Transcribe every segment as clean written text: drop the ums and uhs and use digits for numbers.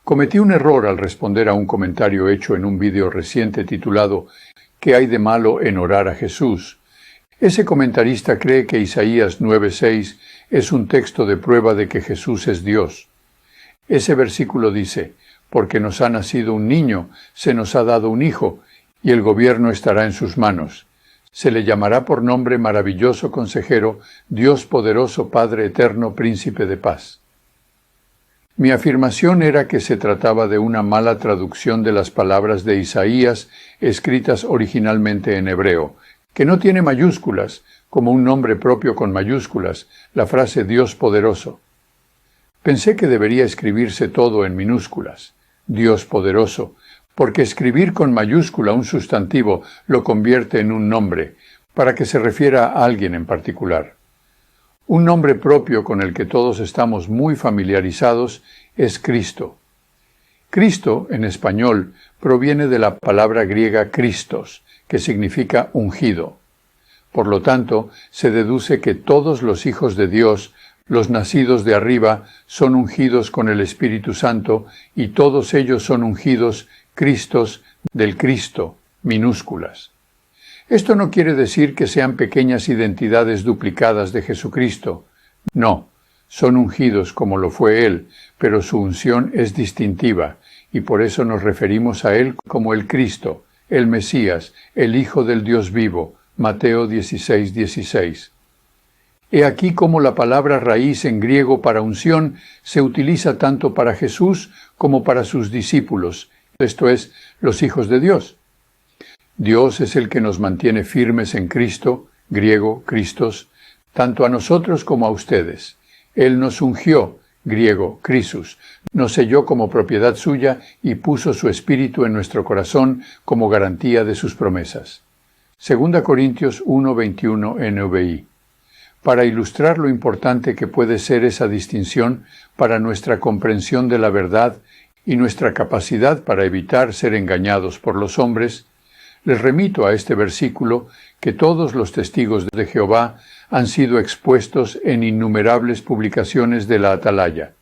Cometí un error al responder a un comentario hecho en un vídeo reciente titulado ¿Qué hay de malo en orar a Jesús? Ese comentarista cree que Isaías 9:6 es un texto de prueba de que Jesús es Dios. Ese versículo dice, porque nos ha nacido un niño, se nos ha dado un hijo, y el gobierno estará en sus manos. Se le llamará por nombre maravilloso consejero, Dios poderoso, Padre eterno, príncipe de paz. Mi afirmación era que se trataba de una mala traducción de las palabras de Isaías escritas originalmente en hebreo, que no tiene mayúsculas, como un nombre propio con mayúsculas, la frase Dios poderoso. Pensé que debería escribirse todo en minúsculas, Dios poderoso, porque escribir con mayúscula un sustantivo lo convierte en un nombre, para que se refiera a alguien en particular. Un nombre propio con el que todos estamos muy familiarizados es Cristo. Cristo, en español, proviene de la palabra griega Christos, que significa ungido. Por lo tanto, se deduce que todos los hijos de Dios, los nacidos de arriba, son ungidos con el Espíritu Santo, y todos ellos son ungidos, Cristos, del Cristo, minúsculas. Esto no quiere decir que sean pequeñas identidades duplicadas de Jesucristo. No, son ungidos como lo fue Él, pero su unción es distintiva, y por eso nos referimos a Él como el Cristo, el Mesías, el Hijo del Dios vivo, Mateo 16:16. He aquí cómo la palabra raíz en griego para unción se utiliza tanto para Jesús como para sus discípulos, esto es, los hijos de Dios. Dios es el que nos mantiene firmes en Cristo, griego, Christos, tanto a nosotros como a ustedes. Él nos ungió, griego, Crisus, nos selló como propiedad suya y puso su espíritu en nuestro corazón como garantía de sus promesas. 2 Corintios 1:21 NVI. Para ilustrar lo importante que puede ser esa distinción para nuestra comprensión de la verdad y nuestra capacidad para evitar ser engañados por los hombres, les remito a este versículo que todos los testigos de Jehová han sido expuestos en innumerables publicaciones de la Atalaya.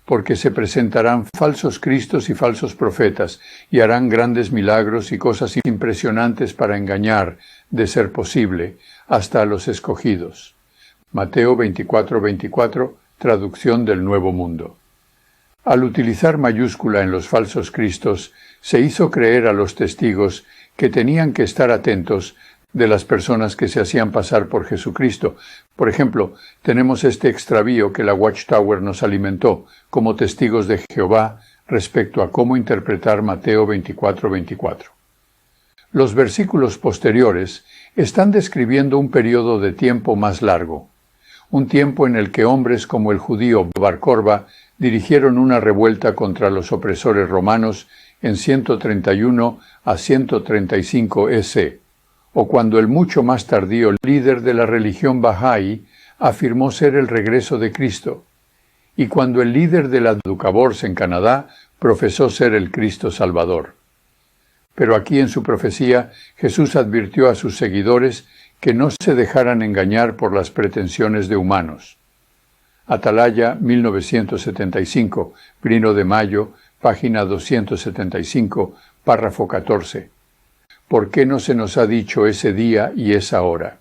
Porque se presentarán falsos cristos y falsos profetas, y harán grandes milagros y cosas impresionantes para engañar, de ser posible, hasta a los escogidos. Mateo 24:24, traducción del Nuevo Mundo. Al utilizar mayúscula en los falsos cristos, se hizo creer a los testigos que tenían que estar atentos de las personas que se hacían pasar por Jesucristo. Por ejemplo, tenemos este extravío que la Watchtower nos alimentó como testigos de Jehová respecto a cómo interpretar Mateo 24:24. Los versículos posteriores están describiendo un periodo de tiempo más largo, un tiempo en el que hombres como el judío Bar Corba dirigieron una revuelta contra los opresores romanos en 131 a 135 EC, o cuando el mucho más tardío líder de la religión Bahá'í afirmó ser el regreso de Cristo, y cuando el líder de la Doukhobors en Canadá profesó ser el Cristo Salvador. Pero aquí en su profecía, Jesús advirtió a sus seguidores que no se dejaran engañar por las pretensiones de humanos. Atalaya, 1975, Brino de Mayo, página 275, párrafo 14. ¿Por qué no se nos ha dicho ese día y esa hora?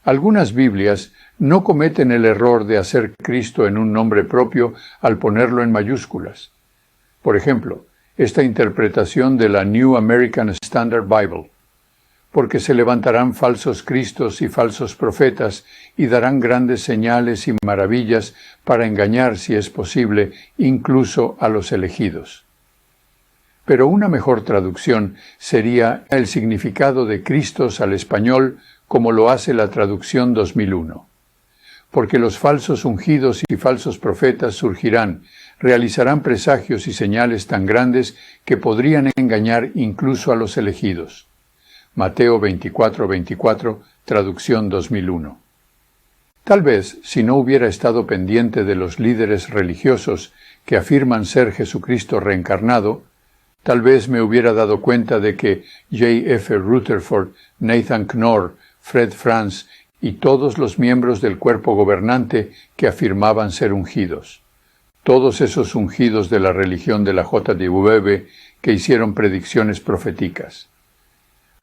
Algunas Biblias no cometen el error de hacer Cristo en un nombre propio al ponerlo en mayúsculas. Por ejemplo, esta interpretación de la New American Standard Bible. Porque se levantarán falsos cristos y falsos profetas y darán grandes señales y maravillas para engañar, si es posible, incluso a los elegidos. Pero una mejor traducción sería el significado de Cristos al español como lo hace la traducción 2001. Porque los falsos ungidos y falsos profetas surgirán, realizarán presagios y señales tan grandes que podrían engañar incluso a los elegidos. Mateo 24:24, traducción 2001. Tal vez, si no hubiera estado pendiente de los líderes religiosos que afirman ser Jesucristo reencarnado, tal vez me hubiera dado cuenta de que J.F. Rutherford, Nathan Knorr, Fred Franz y todos los miembros del cuerpo gobernante que afirmaban ser ungidos. todos esos ungidos de la religión de la JWB que hicieron predicciones proféticas.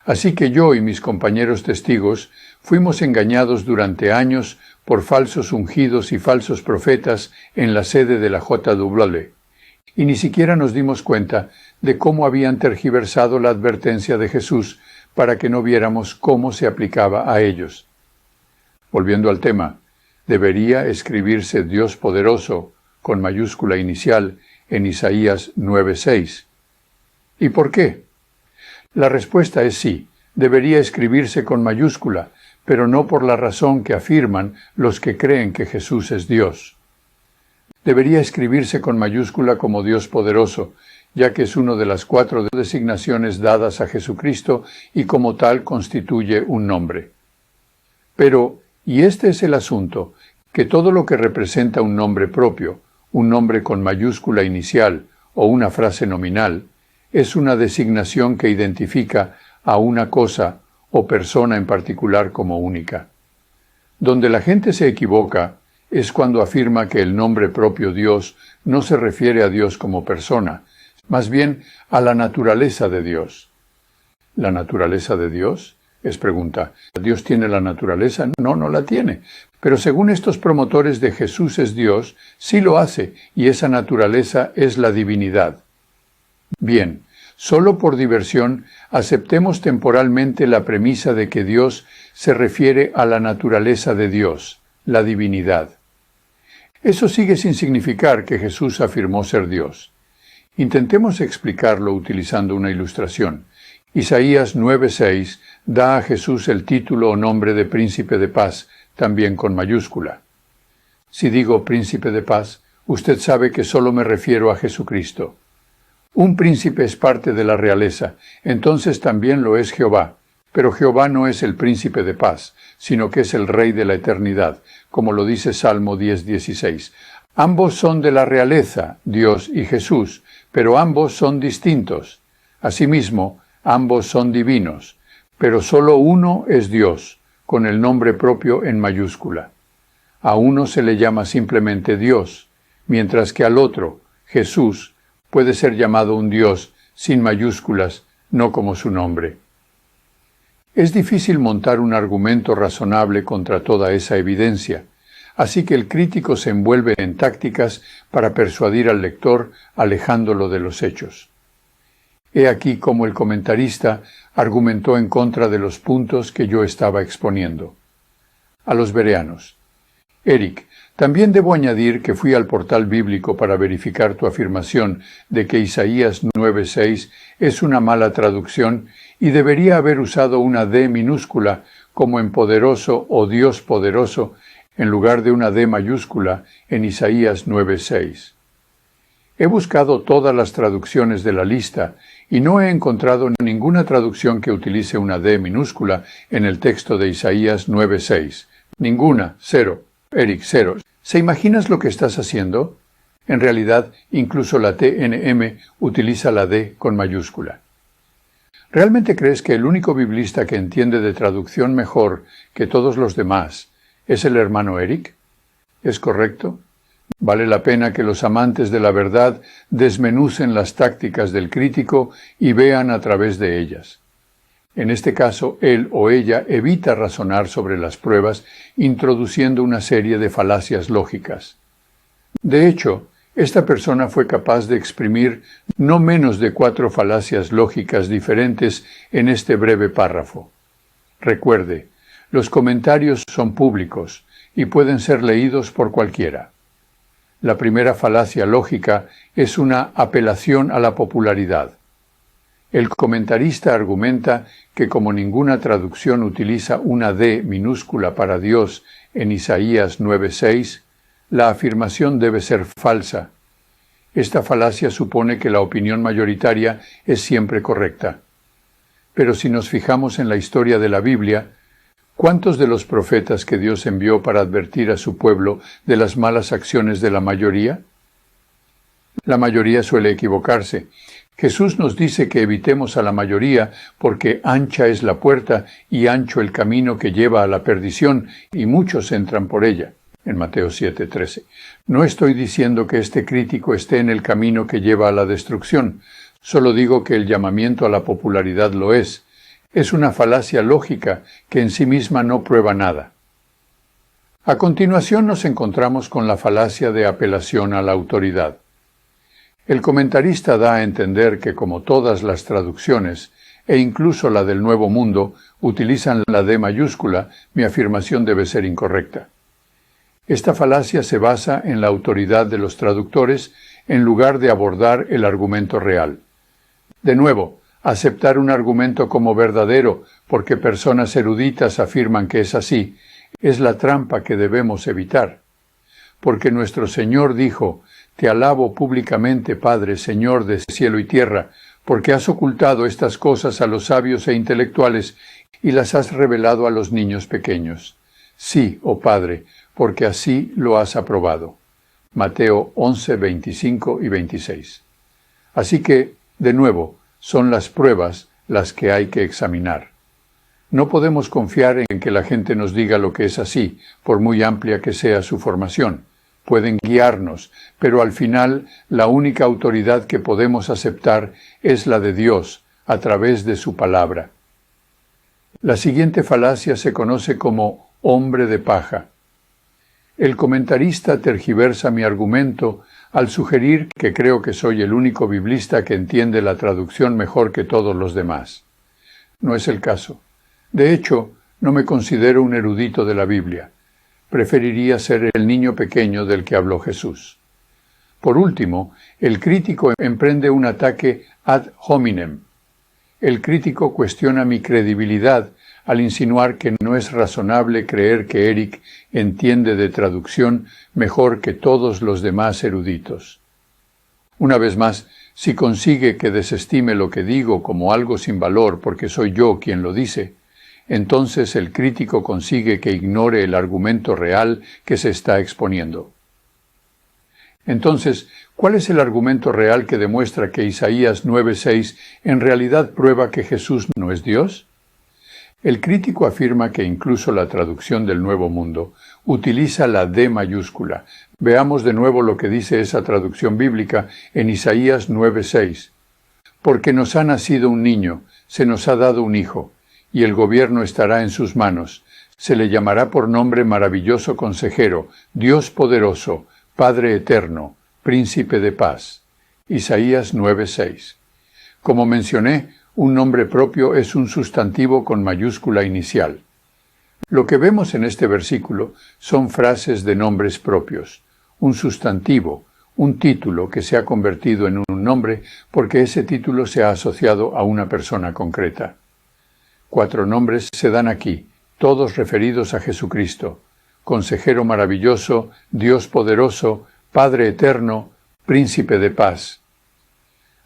Así que yo y mis compañeros testigos fuimos engañados durante años por falsos ungidos y falsos profetas en la sede de la JWB, y ni siquiera nos dimos cuenta de cómo habían tergiversado la advertencia de Jesús para que no viéramos cómo se aplicaba a ellos. Volviendo al tema, ¿debería escribirse Dios poderoso con mayúscula inicial en Isaías 9:6? ¿Y por qué? La respuesta es sí, debería escribirse con mayúscula, pero no por la razón que afirman los que creen que Jesús es Dios. Debería escribirse con mayúscula como Dios poderoso, ya que es una de las 4 designaciones dadas a Jesucristo y como tal constituye un nombre. Pero, y este es el asunto, que todo lo que representa un nombre propio, un nombre con mayúscula inicial o una frase nominal, es una designación que identifica a una cosa o persona en particular como única. Donde la gente se equivoca es cuando afirma que el nombre propio Dios no se refiere a Dios como persona, más bien a la naturaleza de Dios. ¿La naturaleza de Dios? Es pregunta. ¿Dios tiene la naturaleza? No, no la tiene. Pero según estos promotores de Jesús es Dios, sí lo hace, y esa naturaleza es la divinidad. Bien, solo por diversión, aceptemos temporalmente la premisa de que Dios se refiere a la naturaleza de Dios, la divinidad. Eso sigue sin significar que Jesús afirmó ser Dios. Intentemos explicarlo utilizando una ilustración. Isaías 9:6 da a Jesús el título o nombre de Príncipe de Paz, también con mayúscula. Si digo Príncipe de Paz, usted sabe que solo me refiero a Jesucristo. Un príncipe es parte de la realeza, entonces también lo es Jehová. Pero Jehová no es el príncipe de paz, sino que es el Rey de la eternidad, como lo dice Salmo 10:16. Ambos son de la realeza, Dios y Jesús, pero ambos son distintos. Asimismo, ambos son divinos, pero solo uno es Dios, con el nombre propio en mayúscula. A uno se le llama simplemente Dios, mientras que al otro, Jesús, puede ser llamado un Dios sin mayúsculas, no como su nombre. Es difícil montar un argumento razonable contra toda esa evidencia, así que el crítico se envuelve en tácticas para persuadir al lector alejándolo de los hechos. He aquí cómo el comentarista argumentó en contra de los puntos que yo estaba exponiendo. A los bereanos. Eric, también debo añadir que fui al portal bíblico para verificar tu afirmación de que Isaías 9:6 es una mala traducción y debería haber usado una D minúscula como en poderoso o Dios poderoso en lugar de una D mayúscula en Isaías 9:6. He buscado todas las traducciones de la lista y no he encontrado ninguna traducción que utilice una D minúscula en el texto de Isaías 9:6. Ninguna, cero. Eric, cero. ¿Se imaginas lo que estás haciendo? En realidad, incluso la TNM utiliza la D con mayúscula. ¿Realmente crees que el único biblista que entiende de traducción mejor que todos los demás es el hermano Eric? ¿Es correcto? Vale la pena que los amantes de la verdad desmenucen las tácticas del crítico y vean a través de ellas. En este caso, él o ella evita razonar sobre las pruebas, introduciendo una serie de falacias lógicas. De hecho, esta persona fue capaz de exprimir no menos de 4 falacias lógicas diferentes en este breve párrafo. Recuerde, los comentarios son públicos y pueden ser leídos por cualquiera. La primera falacia lógica es una apelación a la popularidad. El comentarista argumenta que como ninguna traducción utiliza una D minúscula para Dios en Isaías 9:6, la afirmación debe ser falsa. Esta falacia supone que la opinión mayoritaria es siempre correcta. Pero si nos fijamos en la historia de la Biblia, ¿cuántos de los profetas que Dios envió para advertir a su pueblo de las malas acciones de la mayoría? La mayoría suele equivocarse. Jesús nos dice que evitemos a la mayoría porque ancha es la puerta y ancho el camino que lleva a la perdición y muchos entran por ella. en Mateo 7:13. No estoy diciendo que este crítico esté en el camino que lleva a la destrucción, solo digo que el llamamiento a la popularidad lo es. Es una falacia lógica que en sí misma no prueba nada. A continuación nos encontramos con la falacia de apelación a la autoridad. El comentarista da a entender que, como todas las traducciones, e incluso la del Nuevo Mundo, utilizan la D mayúscula, mi afirmación debe ser incorrecta. Esta falacia se basa en la autoridad de los traductores en lugar de abordar el argumento real. De nuevo, aceptar un argumento como verdadero porque personas eruditas afirman que es así, es la trampa que debemos evitar. Porque nuestro Señor dijo: «Te alabo públicamente, Padre, Señor de cielo y tierra, porque has ocultado estas cosas a los sabios e intelectuales y las has revelado a los niños pequeños. Sí, oh Padre, porque así lo has aprobado». Mateo 11, 25 y 26. Así que, de nuevo, son las pruebas las que hay que examinar. No podemos confiar en que la gente nos diga lo que es así, por muy amplia que sea su formación. Pueden guiarnos, pero al final la única autoridad que podemos aceptar es la de Dios, a través de su palabra. La siguiente falacia se conoce como hombre de paja. El comentarista tergiversa mi argumento al sugerir que creo que soy el único biblista que entiende la traducción mejor que todos los demás. No es el caso. De hecho, no me considero un erudito de la Biblia. Preferiría ser el niño pequeño del que habló Jesús. Por último, el crítico emprende un ataque ad hominem. El crítico cuestiona mi credibilidad al insinuar que no es razonable creer que Eric entiende de traducción mejor que todos los demás eruditos. Una vez más, si consigue que desestime lo que digo como algo sin valor porque soy yo quien lo dice, entonces el crítico consigue que ignore el argumento real que se está exponiendo. Entonces, ¿cuál es el argumento real que demuestra que Isaías 9:6 en realidad prueba que Jesús no es Dios? El crítico afirma que incluso la traducción del Nuevo Mundo utiliza la D mayúscula. Veamos de nuevo lo que dice esa traducción bíblica en Isaías 9:6. «Porque nos ha nacido un niño, se nos ha dado un hijo, y el gobierno estará en sus manos. Se le llamará por nombre Maravilloso Consejero, Dios Poderoso, Padre Eterno, Príncipe de Paz». Isaías 9:6. Como mencioné, un nombre propio es un sustantivo con mayúscula inicial. Lo que vemos en este versículo son frases de nombres propios, un sustantivo, un título que se ha convertido en un nombre porque ese título se ha asociado a una persona concreta. 4 nombres se dan aquí, todos referidos a Jesucristo: Consejero maravilloso, Dios poderoso, Padre eterno, Príncipe de paz.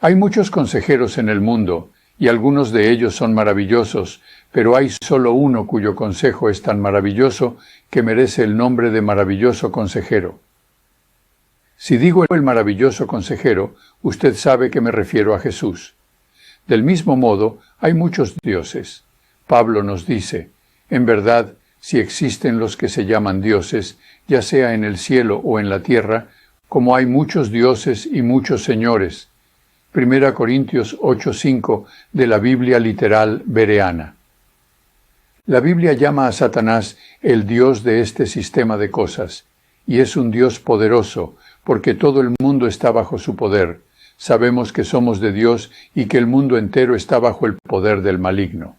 Hay muchos consejeros en el mundo, y algunos de ellos son maravillosos, pero hay solo uno cuyo consejo es tan maravilloso que merece el nombre de maravilloso consejero. Si digo el maravilloso consejero, usted sabe que me refiero a Jesús. Del mismo modo, hay muchos dioses. Pablo nos dice: en verdad, si existen los que se llaman dioses, ya sea en el cielo o en la tierra, como hay muchos dioses y muchos señores. 1 Corintios 8:5 de la Biblia literal bereana. La Biblia llama a Satanás el Dios de este sistema de cosas, y es un Dios poderoso, porque todo el mundo está bajo su poder. Sabemos que somos de Dios y que el mundo entero está bajo el poder del maligno.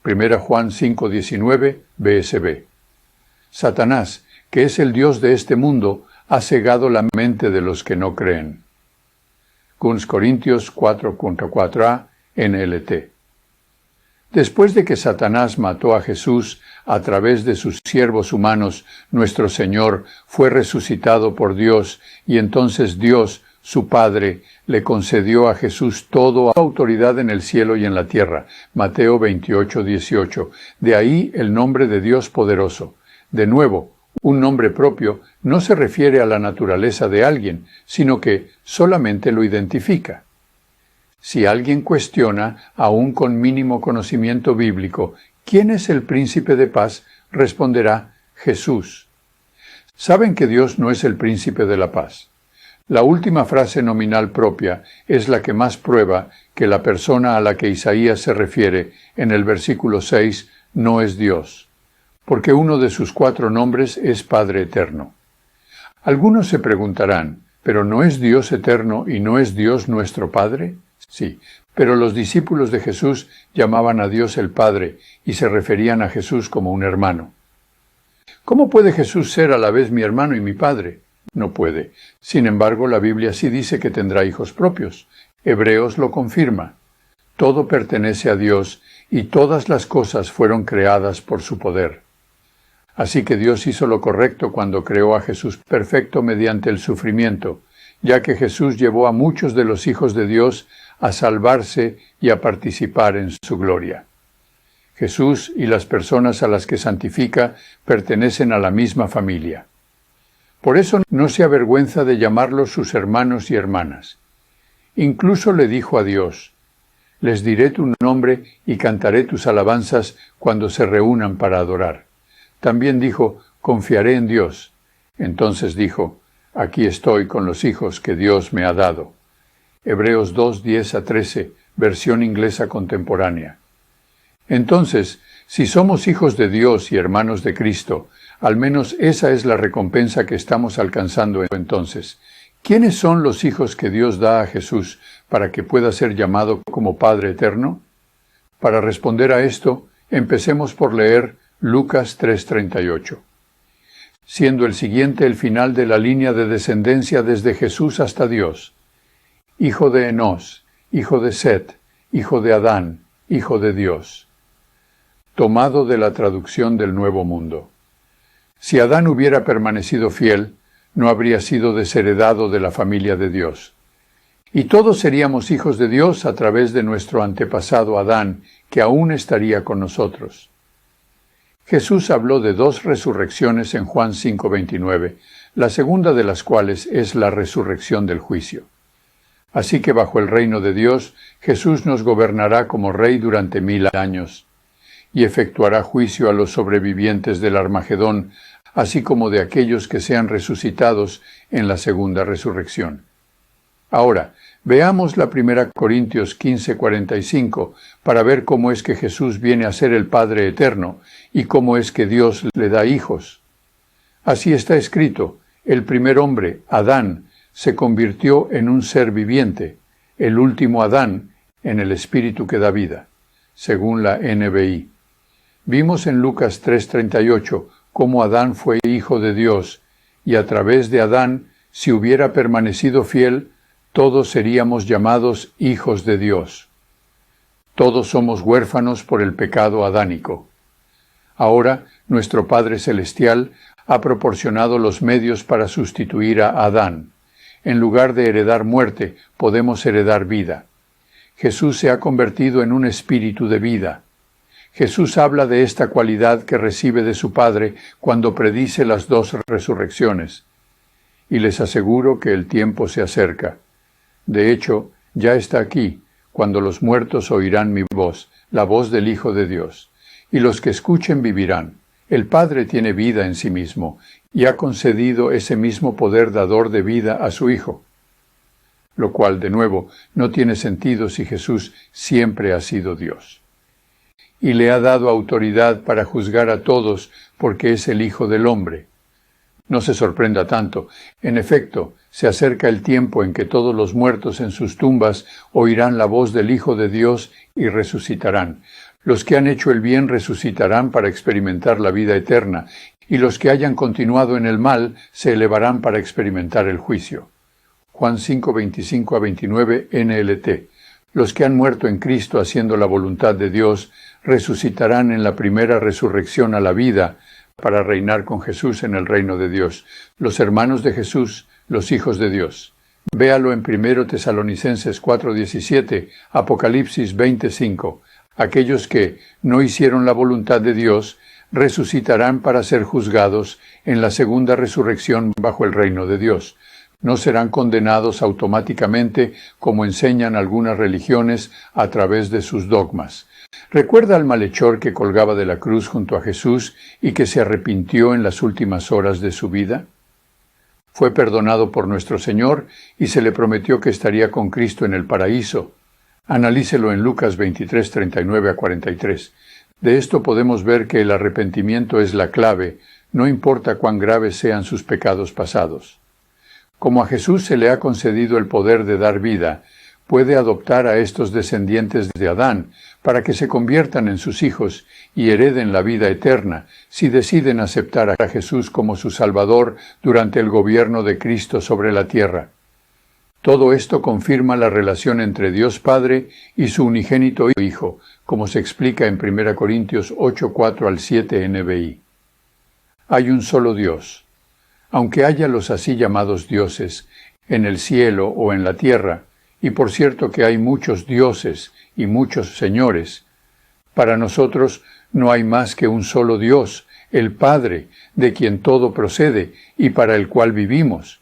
1 Juan 5:19, BSB. Satanás, que es el Dios de este mundo, ha cegado la mente de los que no creen. Corintios 4:4a, NLT. Después de que Satanás mató a Jesús a través de sus siervos humanos, nuestro Señor fue resucitado por Dios, y entonces Dios, su Padre, le concedió a Jesús toda autoridad en el cielo y en la tierra. Mateo 28:18. De ahí el nombre de Dios poderoso. De nuevo, un nombre propio no se refiere a la naturaleza de alguien, sino que solamente lo identifica. Si alguien cuestiona, aun con mínimo conocimiento bíblico, ¿quién es el príncipe de paz?, responderá: Jesús. Saben que Dios no es el príncipe de la paz. La última frase nominal propia es la que más prueba que la persona a la que Isaías se refiere en el versículo 6 no es Dios, porque uno de sus 4 nombres es Padre Eterno. Algunos se preguntarán, ¿pero no es Dios eterno y no es Dios nuestro Padre? Sí, pero los discípulos de Jesús llamaban a Dios el Padre y se referían a Jesús como un hermano. ¿Cómo puede Jesús ser a la vez mi hermano y mi Padre? No puede. Sin embargo, la Biblia sí dice que tendrá hijos propios. Hebreos lo confirma. Todo pertenece a Dios y todas las cosas fueron creadas por su poder. Así que Dios hizo lo correcto cuando creó a Jesús perfecto mediante el sufrimiento, ya que Jesús llevó a muchos de los hijos de Dios a salvarse y a participar en su gloria. Jesús y las personas a las que santifica pertenecen a la misma familia. Por eso no se avergüenza de llamarlos sus hermanos y hermanas. Incluso le dijo a Dios, «Les diré tu nombre y cantaré tus alabanzas cuando se reúnan para adorar». También dijo, «Confiaré en Dios». Entonces dijo, «Aquí estoy con los hijos que Dios me ha dado». Hebreos 2, 10-13, versión inglesa contemporánea. Entonces, si somos hijos de Dios y hermanos de Cristo, al menos esa es la recompensa que estamos alcanzando entonces. ¿Quiénes son los hijos que Dios da a Jesús para que pueda ser llamado como Padre Eterno? Para responder a esto, empecemos por leer Lucas 3:38. Siendo el siguiente el final de la línea de descendencia desde Jesús hasta Dios. Hijo de Enós, hijo de Set, hijo de Adán, hijo de Dios. Tomado de la traducción del Nuevo Mundo. Si Adán hubiera permanecido fiel, no habría sido desheredado de la familia de Dios. Y todos seríamos hijos de Dios a través de nuestro antepasado Adán, que aún estaría con nosotros. Jesús habló de 2 resurrecciones en Juan 5:29, la segunda de las cuales es la resurrección del juicio. Así que bajo el reino de Dios, Jesús nos gobernará como Rey durante 1000 años, y efectuará juicio a los sobrevivientes del Armagedón, así como de aquellos que sean resucitados en la segunda resurrección. Ahora, veamos la 1 Corintios 15:45 para ver cómo es que Jesús viene a ser el Padre Eterno y cómo es que Dios le da hijos. Así está escrito, el primer hombre, Adán, se convirtió en un ser viviente, el último Adán en el Espíritu que da vida, según la NBI. Vimos en Lucas 3:38 cómo Adán fue hijo de Dios, y a través de Adán, si hubiera permanecido fiel, todos seríamos llamados hijos de Dios. Todos somos huérfanos por el pecado adánico. Ahora, nuestro Padre Celestial ha proporcionado los medios para sustituir a Adán. En lugar de heredar muerte, podemos heredar vida. Jesús se ha convertido en un espíritu de vida. Jesús habla de esta cualidad que recibe de su Padre cuando predice las 2 resurrecciones. Y les aseguro que el tiempo se acerca. De hecho, ya está aquí, cuando los muertos oirán mi voz, la voz del Hijo de Dios. Y los que escuchen vivirán. El Padre tiene vida en sí mismo, y ha concedido ese mismo poder dador de vida a su Hijo. Lo cual, de nuevo, no tiene sentido si Jesús siempre ha sido Dios. Y le ha dado autoridad para juzgar a todos, porque es el Hijo del Hombre. No se sorprenda tanto. En efecto, se acerca el tiempo en que todos los muertos en sus tumbas oirán la voz del Hijo de Dios y resucitarán. Los que han hecho el bien resucitarán para experimentar la vida eterna, y los que hayan continuado en el mal se elevarán para experimentar el juicio. Juan 5:25-29 NLT. Los que han muerto en Cristo haciendo la voluntad de Dios resucitarán en la primera resurrección a la vida para reinar con Jesús en el reino de Dios. Los hermanos de Jesús, los hijos de Dios. Véalo en 1 Tesalonicenses 4:17, Apocalipsis 20:5. Aquellos que no hicieron la voluntad de Dios resucitarán para ser juzgados en la segunda resurrección bajo el reino de Dios. No serán condenados automáticamente como enseñan algunas religiones a través de sus dogmas. ¿Recuerda al malhechor que colgaba de la cruz junto a Jesús y que se arrepintió en las últimas horas de su vida? Fue perdonado por nuestro Señor y se le prometió que estaría con Cristo en el paraíso. Analícelo en Lucas 23, 39 a 43. De esto podemos ver que el arrepentimiento es la clave, no importa cuán graves sean sus pecados pasados. Como a Jesús se le ha concedido el poder de dar vida, puede adoptar a estos descendientes de Adán para que se conviertan en sus hijos y hereden la vida eterna si deciden aceptar a Jesús como su Salvador durante el gobierno de Cristo sobre la tierra. Todo esto confirma la relación entre Dios Padre y su unigénito Hijo, como se explica en 1 Corintios 8, 4 al 7 NBI. Hay un solo Dios. Aunque haya los así llamados dioses, en el cielo o en la tierra, y por cierto que hay muchos dioses y muchos señores, para nosotros no hay más que un solo Dios, el Padre, de quien todo procede y para el cual vivimos.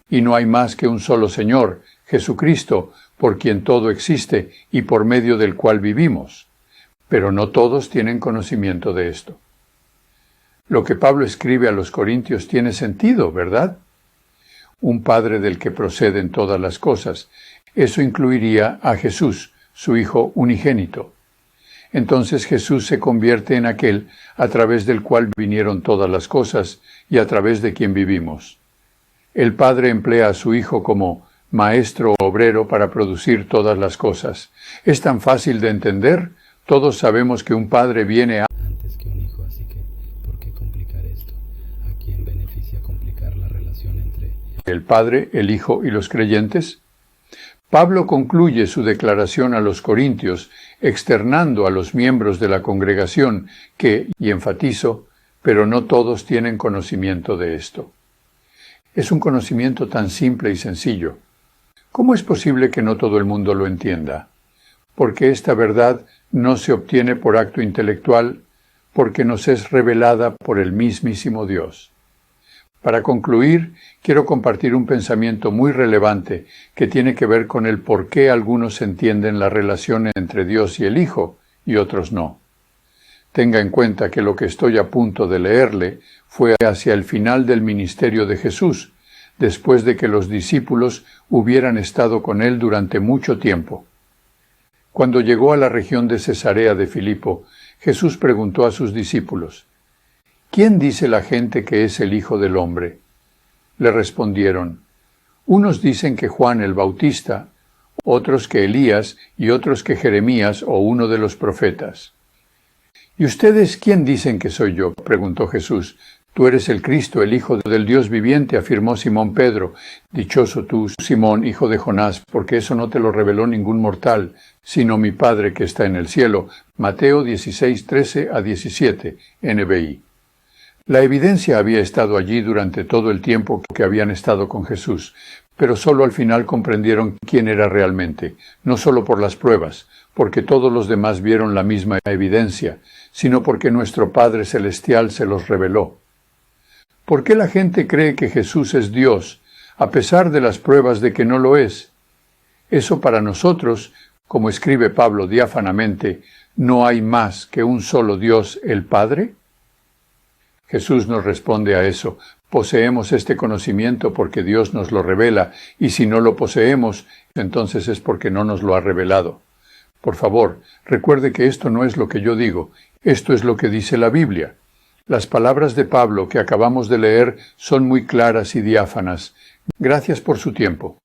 Y no hay más que un solo Señor, Jesucristo, por quien todo existe y por medio del cual vivimos. Pero no todos tienen conocimiento de esto. Lo que Pablo escribe a los Corintios tiene sentido, ¿verdad? Un Padre del que proceden todas las cosas. Eso incluiría a Jesús, su Hijo unigénito. Entonces Jesús se convierte en aquel a través del cual vinieron todas las cosas y a través de quien vivimos. El Padre emplea a su Hijo como maestro o obrero para producir todas las cosas. ¿Es tan fácil de entender? Todos sabemos que un Padre viene antes que un hijo, así que ¿por qué complicar esto? ¿A quién beneficia complicar la relación entre el Padre, el Hijo y los creyentes? Pablo concluye su declaración a los Corintios, externando a los miembros de la congregación que, y enfatizo, pero no todos tienen conocimiento de esto. Es un conocimiento tan simple y sencillo. ¿Cómo es posible que no todo el mundo lo entienda? Porque esta verdad no se obtiene por acto intelectual, porque nos es revelada por el mismísimo Dios. Para concluir, quiero compartir un pensamiento muy relevante que tiene que ver con el por qué algunos entienden la relación entre Dios y el Hijo y otros no. Tenga en cuenta que lo que estoy a punto de leerle fue hacia el final del ministerio de Jesús, después de que los discípulos hubieran estado con él durante mucho tiempo. Cuando llegó a la región de Cesarea de Filipo, Jesús preguntó a sus discípulos: ¿Quién dice la gente que es el Hijo del Hombre? Le respondieron: unos dicen que Juan el Bautista, otros que Elías y otros que Jeremías o uno de los profetas. ¿Y ustedes quién dicen que soy yo?, preguntó Jesús. Tú eres el Cristo, el Hijo del Dios viviente, afirmó Simón Pedro. Dichoso tú, Simón, hijo de Jonás, porque eso no te lo reveló ningún mortal, sino mi Padre que está en el cielo. Mateo 16, 13 a 17, NBI. La evidencia había estado allí durante todo el tiempo que habían estado con Jesús, pero solo al final comprendieron quién era realmente, no solo por las pruebas, porque todos los demás vieron la misma evidencia, sino porque nuestro Padre Celestial se los reveló. ¿Por qué la gente cree que Jesús es Dios, a pesar de las pruebas de que no lo es? Eso para nosotros, como escribe Pablo diáfanamente, ¿no hay más que un solo Dios, el Padre? Jesús nos responde a eso: poseemos este conocimiento porque Dios nos lo revela, y si no lo poseemos, entonces es porque no nos lo ha revelado. Por favor, recuerde que esto no es lo que yo digo, esto es lo que dice la Biblia. Las palabras de Pablo que acabamos de leer son muy claras y diáfanas. Gracias por su tiempo.